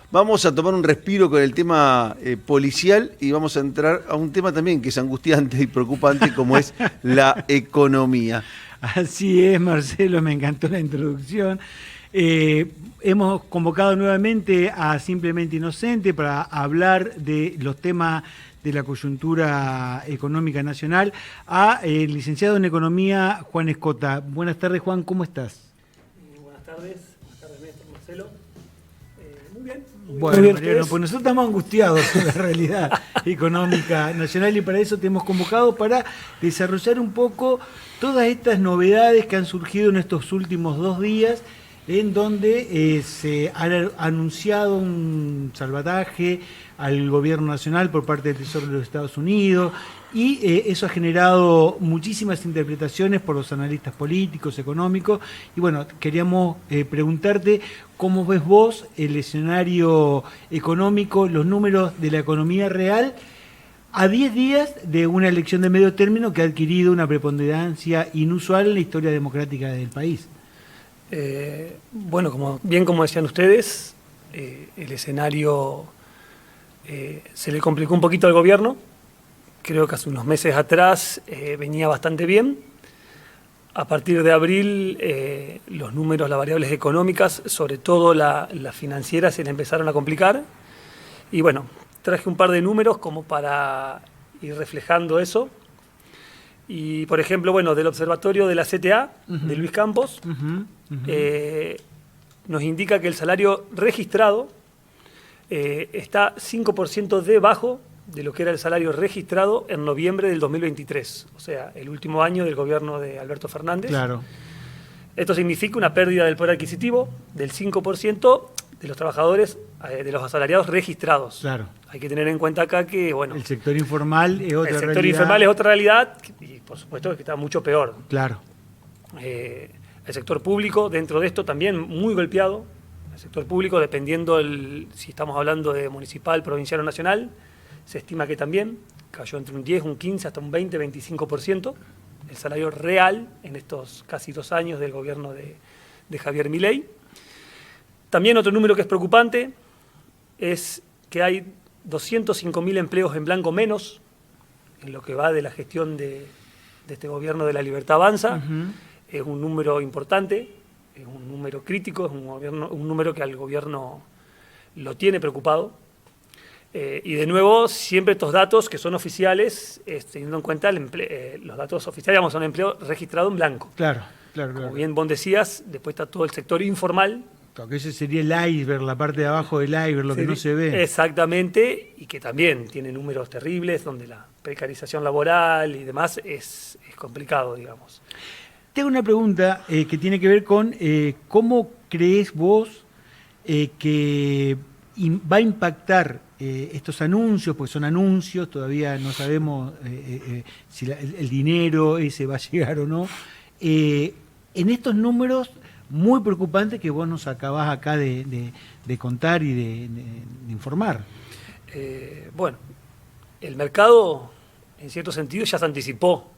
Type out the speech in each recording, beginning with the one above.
Vamos a tomar un respiro con el tema policial y vamos a entrar a un tema también que es angustiante y preocupante como es la economía. Así es, Marcelo, me encantó la introducción. Hemos convocado nuevamente a Simplemente Inocente para hablar de los temas de la coyuntura económica nacional a el licenciado en Economía, Juan Escota. Buenas tardes, Juan, ¿cómo estás? Buenas tardes, Néstor, Marcelo. Muy bien. Bueno, Mariano, pues nosotros estamos angustiados con la realidad económica nacional y para eso te hemos convocado para desarrollar un poco todas estas novedades que han surgido en estos últimos 2 días, en donde se ha anunciado un salvataje al gobierno nacional por parte del Tesoro de los Estados Unidos y eso ha generado muchísimas interpretaciones por los analistas políticos, económicos y bueno, queríamos preguntarte cómo ves vos el escenario económico, los números de la economía real a 10 días de una elección de medio término que ha adquirido una preponderancia inusual en la historia democrática del país. Bueno, como decían ustedes, el escenario se le complicó un poquito al gobierno. Creo que hace unos meses atrás venía bastante bien. A partir de abril, los números, las variables económicas, sobre todo las financieras, se le empezaron a complicar. Y bueno, traje un par de números como para ir reflejando eso. Y, por ejemplo, bueno, del observatorio de la CTA, de Luis Campos, nos indica que el salario registrado está 5% debajo de lo que era el salario registrado en noviembre del 2023, o sea, el último año del gobierno de Alberto Fernández. Claro. Esto significa una pérdida del poder adquisitivo del 5% de los trabajadores, de los asalariados registrados. Claro. Hay que tener en cuenta acá que, bueno... El sector informal es otra realidad. El sector informal es otra realidad y, por supuesto, que está mucho peor. Claro. El sector público, dentro de esto, también muy golpeado. El sector público, dependiendo si estamos hablando de municipal, provincial o nacional, se estima que también cayó entre un 10, un 15, hasta un 20, 25%. El salario real en estos casi 2 años del gobierno de Javier Milei. También otro número que es preocupante es que hay 205.000 empleos en blanco menos en lo que va de la gestión de este gobierno de La Libertad Avanza. Es un número importante, es un número crítico, es un número que al gobierno lo tiene preocupado. Y de nuevo, siempre estos datos que son oficiales, teniendo en cuenta los datos oficiales, digamos, son empleo registrado en blanco. Claro. Como bien vos decías, después está todo el sector informal. Que ese sería el iceberg, la parte de abajo del iceberg, lo que no se ve. Exactamente, y que también tiene números terribles, donde la precarización laboral y demás es complicado, digamos. Tengo una pregunta que tiene que ver con cómo crees vos que va a impactar estos anuncios, porque son anuncios, todavía no sabemos si el dinero ese va a llegar o no, en estos números muy preocupantes que vos nos acabás acá de contar y de informar. Bueno, el mercado, en cierto sentido, ya se anticipó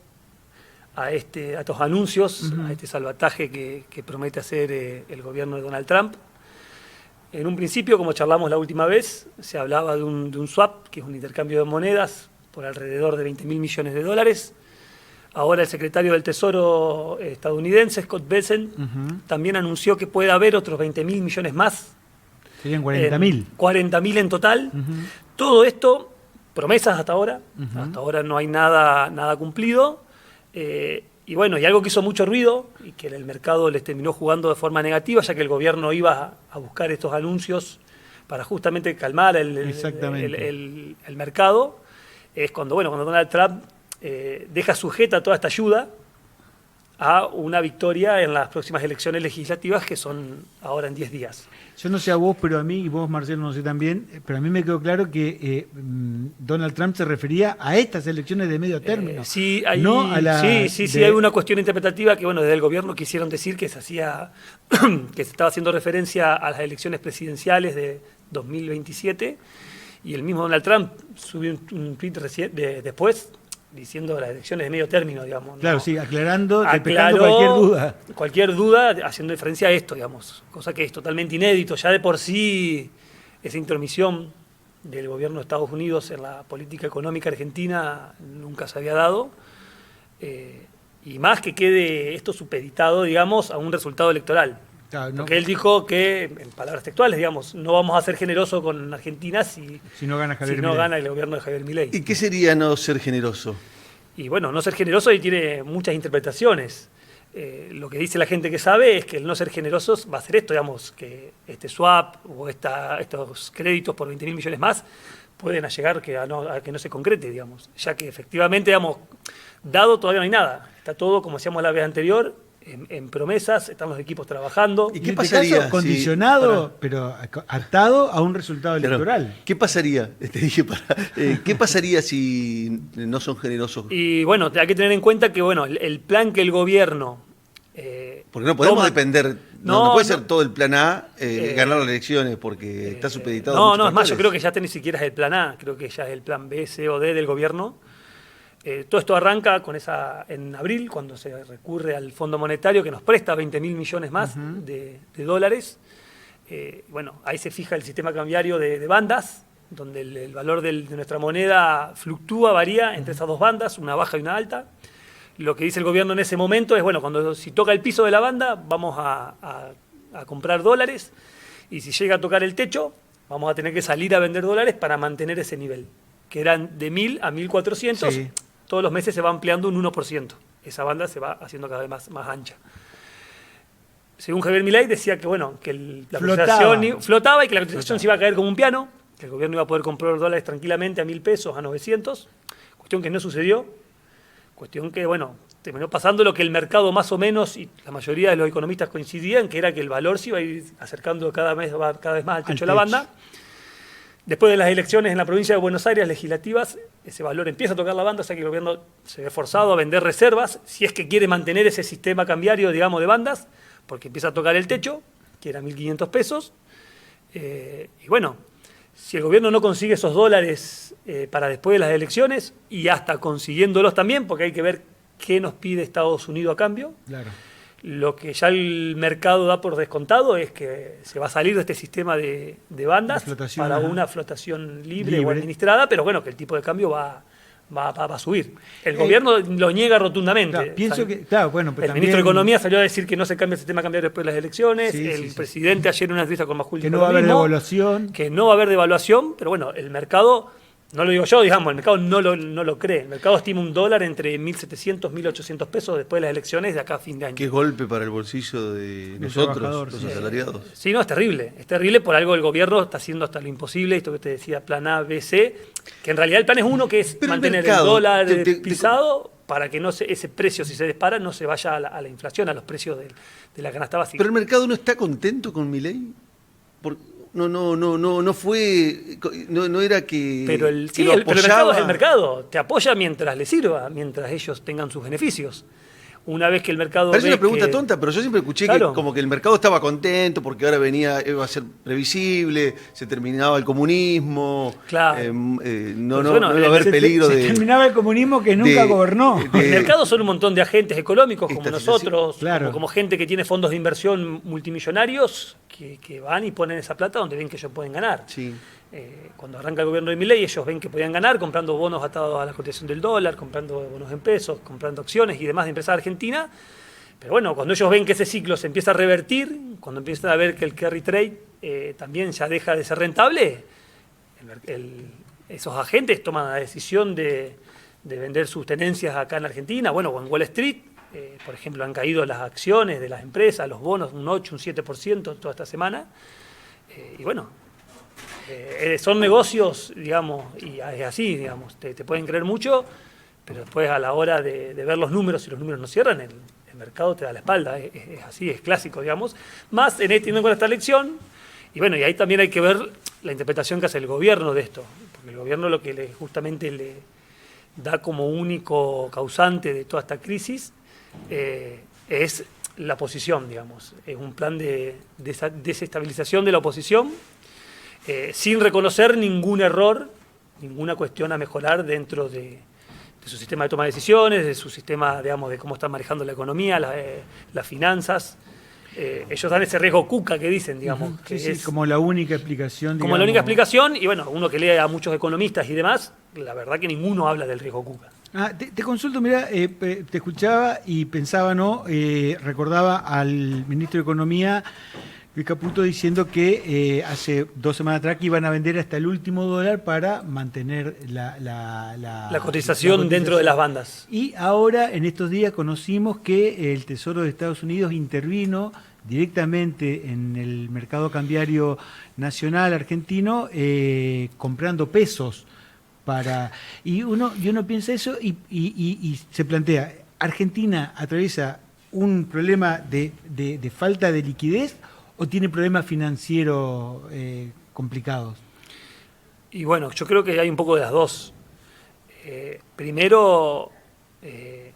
a estos anuncios, a este salvataje que promete hacer el gobierno de Donald Trump. En un principio, como charlamos la última vez, se hablaba de un swap, que es un intercambio de monedas por alrededor de 20.000 millones de dólares. Ahora el secretario del Tesoro estadounidense, Scott Bessent, también anunció que puede haber otros 20.000 millones más. Serían 40.000. 40.000 en total. Todo esto, promesas hasta ahora. Hasta ahora no hay nada cumplido. Y bueno, y algo que hizo mucho ruido y que el mercado les terminó jugando de forma negativa, ya que el gobierno iba a buscar estos anuncios para justamente calmar el mercado, es cuando Donald Trump deja sujeta toda esta ayuda a una victoria en las próximas elecciones legislativas que son ahora en 10 días. Yo no sé a vos, pero a mí, y vos, Marcelo, no sé también, pero a mí me quedó claro que Donald Trump se refería a estas elecciones de medio término. Sí, hay una cuestión interpretativa que, desde el gobierno quisieron decir que se estaba haciendo referencia a las elecciones presidenciales de 2027, y el mismo Donald Trump subió un tweet después, diciendo las elecciones de medio término, digamos. Claro, ¿no? sí, despejando cualquier duda. Cualquier duda, haciendo referencia a esto, digamos. Cosa que es totalmente inédito. Ya de por sí esa intromisión del gobierno de Estados Unidos en la política económica argentina nunca se había dado. Y más que quede esto supeditado, digamos, a un resultado electoral. Claro, ¿no? Porque él dijo que, en palabras textuales, digamos, no vamos a ser generosos con Argentina si no gana Javier si no Milei. gana el gobierno de Javier Milei. ¿Y qué sería no ser generoso? Y bueno, no ser generoso y tiene muchas interpretaciones. Lo que dice la gente que sabe es que el no ser generosos va a ser esto, digamos, que este swap o estos créditos por 20.000 millones más pueden llegar a que no se concrete, digamos, ya que efectivamente, digamos, dado todavía no hay nada. Está todo, como decíamos la vez anterior, en promesas, están los equipos trabajando. ¿Y Y qué en pasaría caso, si- condicionado, pero atado a un resultado Claro. electoral. ¿Qué pasaría? ¿Qué pasaría si no son generosos? Y bueno, hay que tener en cuenta que bueno, el plan que el gobierno... Porque no podemos toma- depender, No, no puede no. ser todo el plan A, ganar las elecciones, porque está supeditado a No, muchos no, es más, yo factores. creo que ya ni siquiera es el plan A, creo que ya es el plan B, C o D del gobierno. Todo esto arranca en abril, cuando se recurre al Fondo Monetario, que nos presta 20.000 millones más de dólares. Bueno, ahí se fija el sistema cambiario de bandas, donde el valor de nuestra moneda fluctúa, varía entre esas dos bandas, una baja y una alta. Lo que dice el gobierno en ese momento es, bueno, si toca el piso de la banda, vamos a comprar dólares, y si llega a tocar el techo, vamos a tener que salir a vender dólares para mantener ese nivel, que eran de 1.000 a 1.400, Sí. todos los meses se va ampliando un 1%. Esa banda se va haciendo cada vez más ancha. Según Javier Milei decía que, bueno, que la cotización flotaba y que la cotización se iba a caer como un piano, que el gobierno iba a poder comprar dólares tranquilamente a 1.000 pesos, a 900, cuestión que no sucedió, cuestión que, bueno, terminó pasando lo que el mercado más o menos, y la mayoría de los economistas coincidían, que era que el valor se iba a ir acercando cada vez más al techo de la banda. Después de las elecciones en la provincia de Buenos Aires legislativas, ese valor empieza a tocar la banda, o sea que el gobierno se ve forzado a vender reservas, si es que quiere mantener ese sistema cambiario, digamos, de bandas, porque empieza a tocar el techo, que era 1.500 pesos. Y bueno, si el gobierno no consigue esos dólares para después de las elecciones, y hasta consiguiéndolos también, porque hay que ver qué nos pide Estados Unidos a cambio, Claro. lo que ya el mercado da por descontado es que se va a salir de este sistema de bandas De flotación, para ajá. una flotación libre o Libre. administrada, pero bueno, que el tipo de cambio va a subir. El gobierno lo niega rotundamente. Claro, pienso Sal- que, claro, bueno, pero el también ministro de Economía salió a decir que no se cambia el sistema cambiario después de las elecciones. Sí, el sí, sí. presidente ayer en una entrevista con Majul que dijo no va a lo haber mismo, devaluación. que no va a haber devaluación, pero bueno, el mercado, no lo digo yo, digamos, el mercado no lo cree. El mercado estima un dólar entre 1.700, 1.800 pesos después de las elecciones de acá a fin de año. Qué golpe para el bolsillo de Del nosotros, trabajador, los sí. asalariados. Sí, no, es terrible. Es terrible por algo el gobierno está haciendo hasta lo imposible, esto que te decía, plan A, B, C, que en realidad el plan es uno, que es Pero el mantener el mercado, dólar te- pisado para que no ese precio, si se dispara, no se vaya a la inflación, a los precios de la canasta básica. Pero el mercado no está contento con Milei. No fue, no era que, Pero que sí, lo pero el mercado es el apoyaba. mercado. Te apoya mientras le sirva, mientras ellos tengan sus beneficios. Una vez que el mercado Parece ve una pregunta que- tonta, pero yo siempre escuché Claro. que como que el mercado estaba contento porque ahora iba a ser previsible, se terminaba el comunismo, Claro. no Pues iba bueno, a haber Se peligro de... terminaba el comunismo que nunca de- gobernó. de- El mercado son un montón de agentes económicos como Estatización. nosotros, Claro. como gente que tiene fondos de inversión multimillonarios que van y ponen esa plata donde ven que ellos pueden ganar. Sí. Cuando arranca el gobierno de Milei, ellos ven que podían ganar comprando bonos atados a la cotización del dólar, comprando bonos en pesos, comprando acciones y demás de empresas argentinas. Pero bueno, cuando ellos ven que ese ciclo se empieza a revertir, cuando empiezan a ver que el carry trade también ya deja de ser rentable, esos agentes toman la decisión de vender sus tenencias acá en Argentina, bueno, o en Wall Street. Por ejemplo, han caído las acciones de las empresas, los bonos, un 8, un 7% toda esta semana. Y bueno, son negocios, digamos, y es así, digamos, te pueden creer mucho, pero después a la hora de ver los números, si los números no cierran, el mercado te da la espalda, es así, es clásico, digamos. Más teniendo en cuenta esta elección, y bueno, y ahí también hay que ver la interpretación que hace el gobierno de esto, porque el gobierno lo que justamente le da como único causante de toda esta crisis es la oposición, digamos. Es un plan de desestabilización de la oposición, sin reconocer ningún error, ninguna cuestión a mejorar dentro de su sistema de toma de decisiones, de su sistema, digamos, de cómo están manejando la economía, las finanzas. ellos dan ese riesgo cuca que dicen, digamos. Ujú, que sí, es como la única explicación. como la única digamos. explicación, y bueno, uno que lee a muchos economistas y demás, la verdad que ninguno habla del riesgo cuca. Te consulto, mira, te escuchaba y pensaba, ¿no? Recordaba al ministro de Economía, Luis Caputo, diciendo que hace 2 semanas atrás que iban a vender hasta el último dólar para mantener La cotización dentro de las bandas. Y ahora, en estos días, conocimos que el Tesoro de Estados Unidos intervino directamente en el mercado cambiario nacional argentino comprando pesos. Y uno piensa eso y se plantea, ¿Argentina atraviesa un problema de falta de liquidez o tiene problemas financieros complicados? Y bueno, yo creo que hay un poco de las dos. Primero,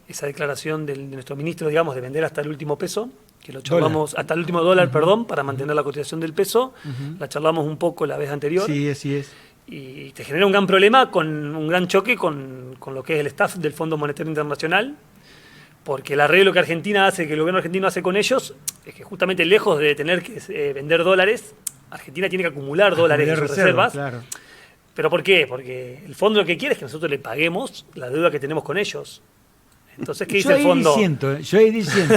esa declaración de nuestro ministro, digamos, de vender hasta el último peso, que lo charlamos, hasta el último dólar, perdón, para mantener la cotización del peso. La charlamos un poco la vez anterior. Sí, así es. Y te genera un gran problema, un gran choque con lo que es el staff del Fondo Monetario Internacional, porque el arreglo que Argentina hace, que el gobierno argentino hace con ellos, es que justamente lejos de tener que vender dólares, Argentina tiene que acumular dólares en sus reservas. Claro. ¿Pero por qué? Porque el fondo lo que quiere es que nosotros le paguemos la deuda que tenemos con ellos. Entonces, ¿qué dice el fondo? Yo ahí diciendo.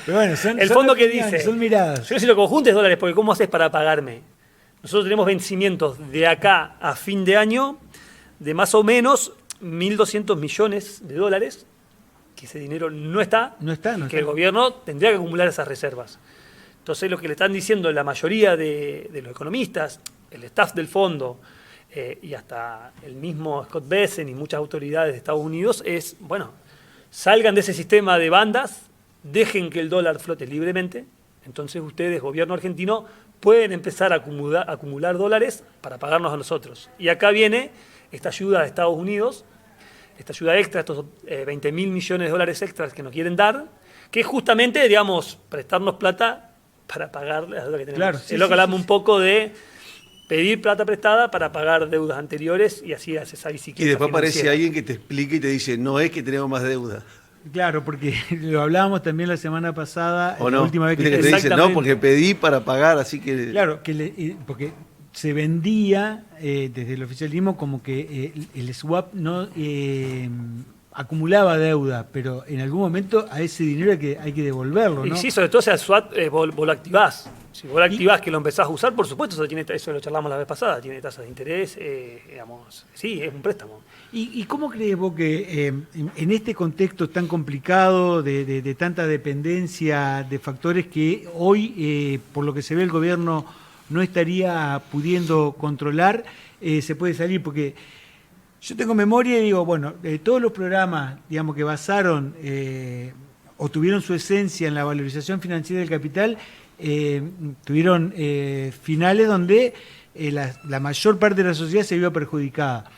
Pero bueno, El fondo que dice, son miradas. yo necesito que juntes dólares, porque ¿cómo haces para pagarme? Nosotros tenemos vencimientos de acá a fin de año de más o menos 1.200 millones de dólares, que ese dinero no está, que el gobierno tendría que acumular esas reservas. Entonces, lo que le están diciendo la mayoría de los economistas, el staff del fondo y hasta el mismo Scott Bessent y muchas autoridades de Estados Unidos es, bueno, salgan de ese sistema de bandas, dejen que el dólar flote libremente, entonces ustedes, gobierno argentino, pueden empezar a acumular dólares para pagarnos a nosotros. Y acá viene esta ayuda de Estados Unidos, esta ayuda extra, estos 20.000 millones de dólares extras que nos quieren dar, que es justamente, digamos, prestarnos plata para pagar la deuda que tenemos. Claro, es lo que hablamos un poco de pedir plata prestada para pagar deudas anteriores y así haces esa bicicleta. Y después financiera. aparece alguien que te explica y te dice, no es que tenemos más deuda. Claro, porque lo hablábamos también la semana pasada, ¿O la no? última vez que Viste te dicen, no, porque pedí para pagar, así que... Claro, porque se vendía desde el oficialismo como que el swap no acumulaba deuda, pero en algún momento a ese dinero hay que devolverlo, ¿no? Y sí, sobre todo si al SWAT vos lo activás. Si vos lo activás, que lo empezás a usar, por supuesto, eso lo charlamos la vez pasada, tiene tasas de interés, digamos, sí, es un préstamo. ¿Y cómo crees vos que en este contexto tan complicado, de tanta dependencia de factores que hoy, por lo que se ve, el gobierno no estaría pudiendo controlar, se puede salir? Porque yo tengo memoria y digo, bueno, todos los programas, digamos, que basaron o tuvieron su esencia en la valorización financiera del capital, tuvieron finales donde la mayor parte de la sociedad se vio perjudicada.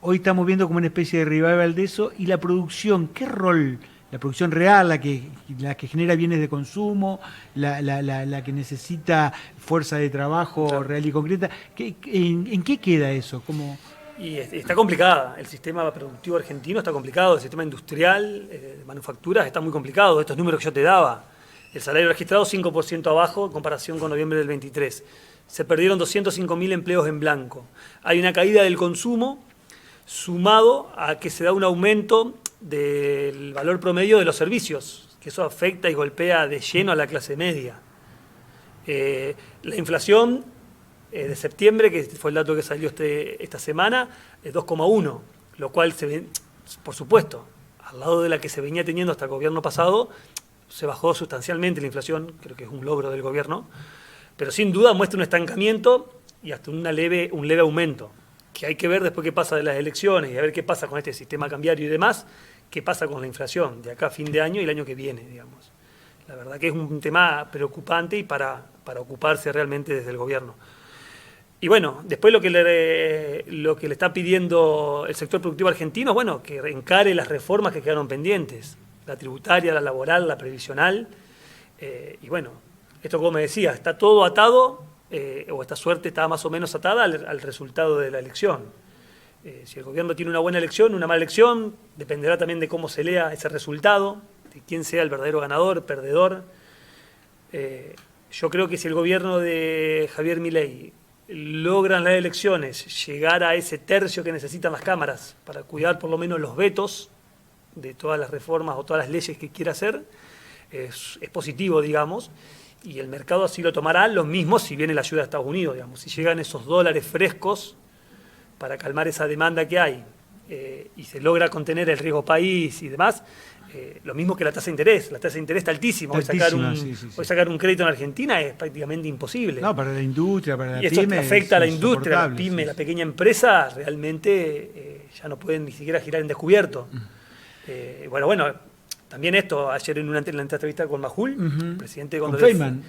Hoy estamos viendo como una especie de revival de eso. Y la producción, ¿qué rol? La producción real, la que genera bienes de consumo, la que necesita fuerza de trabajo Claro. real y concreta. ¿En qué queda eso? ¿Cómo? Y está complicada, el sistema productivo argentino está complicado, el sistema industrial, de manufacturas está muy complicado, estos números que yo te daba. El salario registrado 5% abajo en comparación con noviembre del 23. Se perdieron 205.000 empleos en blanco. Hay una caída del consumo sumado a que se da un aumento del valor promedio de los servicios, que eso afecta y golpea de lleno a la clase media. La inflación de septiembre, que fue el dato que salió esta semana, es 2,1, lo cual se ve, por supuesto, al lado de la que se venía teniendo hasta el gobierno pasado, se bajó sustancialmente la inflación, creo que es un logro del gobierno, pero sin duda muestra un estancamiento y hasta un leve aumento, que hay que ver después qué pasa de las elecciones y a ver qué pasa con este sistema cambiario y demás, qué pasa con la inflación de acá a fin de año y el año que viene, digamos. La verdad que es un tema preocupante y para ocuparse realmente desde el gobierno. Y bueno, después lo que le está pidiendo el sector productivo argentino, bueno, que encare las reformas que quedaron pendientes, la tributaria, la laboral, la previsional, y bueno, esto como me decía, está todo atado, o esta suerte está más o menos atada al resultado de la elección. Si el gobierno tiene una buena elección, una mala elección, dependerá también de cómo se lea ese resultado, de quién sea el verdadero ganador, perdedor. Yo creo que si el gobierno de Javier Milei logra en las elecciones llegar a ese tercio que necesitan las cámaras para cuidar por lo menos los vetos de todas las reformas o todas las leyes que quiera hacer, es positivo, digamos, y el mercado así lo tomará, lo mismo si viene la ayuda de Estados Unidos, digamos, si llegan esos dólares frescos para calmar esa demanda que hay y se logra contener el riesgo país y demás, lo mismo que la tasa de interés. La tasa de interés está altísima. Hoy sacar un crédito en Argentina es prácticamente imposible. No, para la industria, para la pyme. Y esto afecta a la industria, a la pyme, sí. La pequeña empresa, realmente ya no pueden ni siquiera girar en descubierto. Bueno, también esto, ayer en una entrevista con Majul, el presidente... ¿Con Feynman?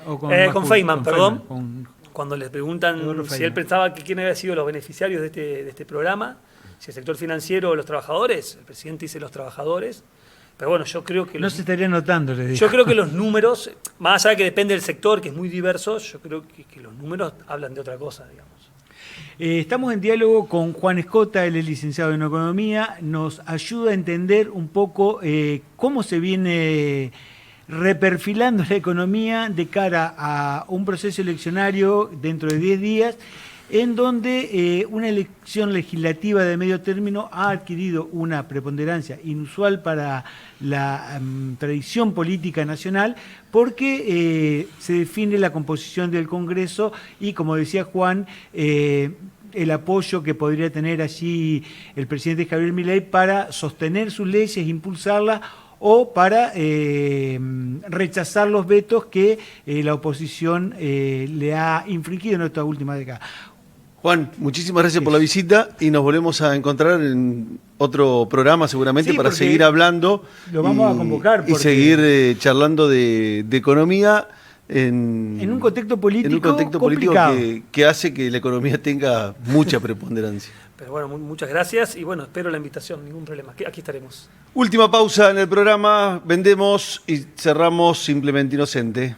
Con Feynman, perdón. Cuando les preguntan si él pensaba que quién había sido los beneficiarios de este programa, si el sector financiero o los trabajadores, el presidente dice los trabajadores. Pero bueno, yo creo que... No se estaría notando, les digo. Yo creo que los números, más allá de que depende del sector, que es muy diverso, yo creo que los números hablan de otra cosa, digamos. Estamos en diálogo con Juan Escota, él es licenciado en Economía, nos ayuda a entender un poco cómo se viene reperfilando la economía de cara a un proceso eleccionario dentro de 10 días, en donde una elección legislativa de medio término ha adquirido una preponderancia inusual para la tradición política nacional, porque se define la composición del Congreso y, como decía Juan, el apoyo que podría tener allí el presidente Javier Milei para sostener sus leyes, impulsarlas, o para rechazar los vetos que la oposición le ha infringido en esta última década. Juan, muchísimas gracias por la visita y nos volvemos a encontrar en otro programa seguramente para seguir hablando. Lo vamos a convocar. Y seguir charlando de economía en un contexto político, que hace que la economía tenga mucha preponderancia. Pero bueno, muchas gracias y bueno, espero la invitación, ningún problema. Aquí estaremos. Última pausa en el programa, vendemos y cerramos Simplemente Inocente.